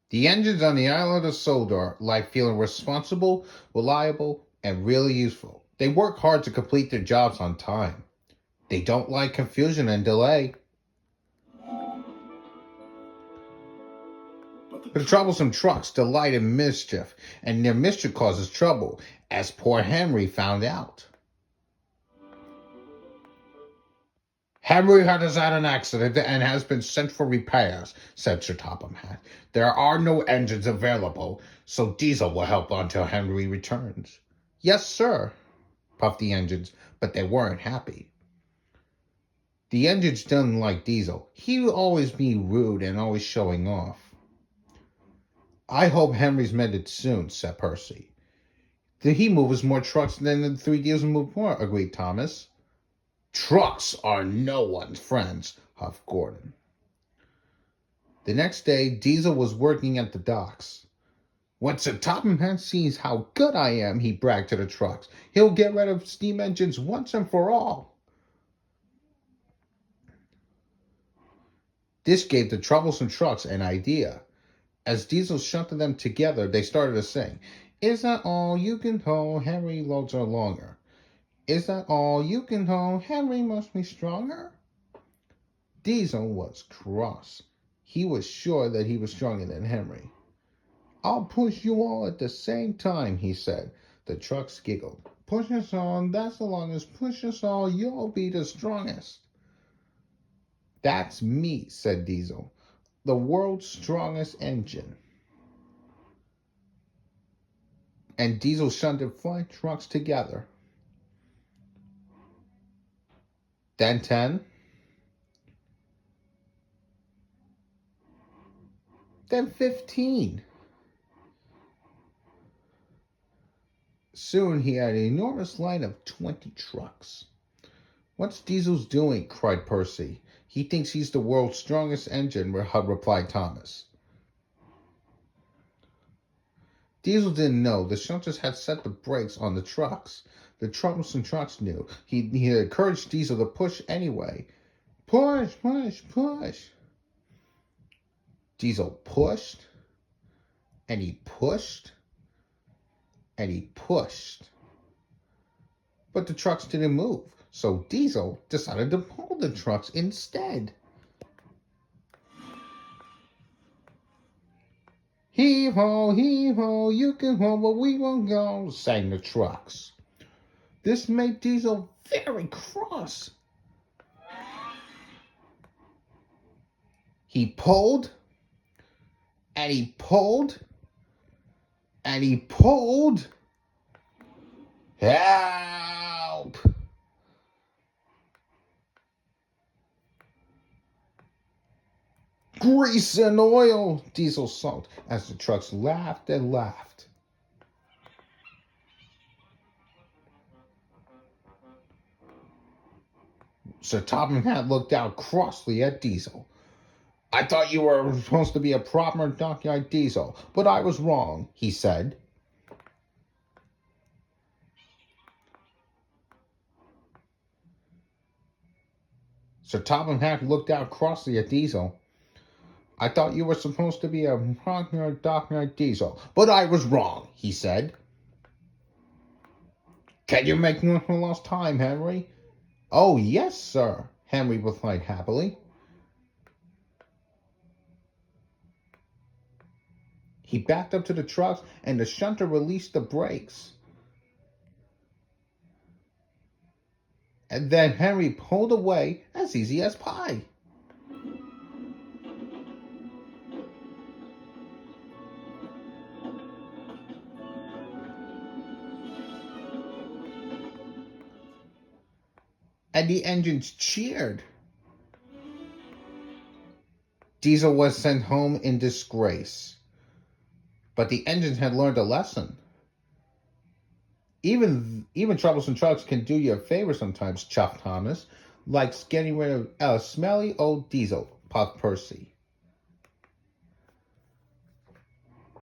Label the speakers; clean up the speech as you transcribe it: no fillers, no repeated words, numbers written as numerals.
Speaker 1: The engines on the island of Sodor like feeling responsible, reliable, and really useful. They work hard to complete their jobs on time. They don't like confusion and delay. But the troublesome trucks delight in mischief, and their mischief causes trouble, as poor Henry found out. Henry has had an accident and has been sent for repairs, said Sir Topham Hatt. There are no engines available, so Diesel will help until Henry returns. Yes, sir, puffed the engines, but they weren't happy. The engines didn't like Diesel. He would always be rude and always showing off. I hope Henry's mended soon, said Percy. He moves more trucks than the three Diesel move more, agreed Thomas. Trucks are no one's friends, huffed Gordon. The next day, Diesel was working at the docks. When Sir Topham Hatt sees how good I am, he bragged to the trucks, he'll get rid of steam engines once and for all. This gave the troublesome trucks an idea. As Diesel shunted them together, they started to sing, Is that all you can tow? Henry loads are longer. Is that all you can tow? Henry must be stronger. Diesel was cross. He was sure that he was stronger than Henry. I'll push you all at the same time, he said. The trucks giggled. Push us all, that's the longest. Push us all, you'll be the strongest. That's me, said Diesel. The world's strongest engine. And Diesel shunted 5 trucks together. Then 10. Then 15. Soon he had an enormous line of 20 trucks. What's Diesel's doing? Cried Percy. He thinks he's the world's strongest engine, replied Thomas. Diesel didn't know the shunters had set the brakes on the trucks. The troublesome trucks knew. He had encouraged Diesel to push anyway. Push, push, push. Diesel pushed, and he pushed, and he pushed. But the trucks didn't move, so Diesel decided to pull the trucks instead. Heave-ho, you can hold, but we won't go, sang the trucks. This made Diesel very cross. He pulled, and he pulled, and he pulled. Help! Grease and oil, Diesel sulked as the trucks laughed and laughed. Sir Topham Hatt looked out crossly at Diesel. I thought you were supposed to be a proper dockyard Diesel, but I was wrong, he said. Sir Topham Hatt looked out crossly at Diesel. I thought you were supposed to be a proper dockyard Diesel, but I was wrong, he said. Can you make no lost time, Henry? Oh, yes, sir, Henry replied happily. He backed up to the trucks, and the shunter released the brakes. And then Henry pulled away as easy as pie. And the engines cheered. Diesel was sent home in disgrace. But the engines had learned a lesson. Even troublesome trucks can do you a favor sometimes, chuffed Thomas, like getting rid of a smelly old Diesel, puffed Percy.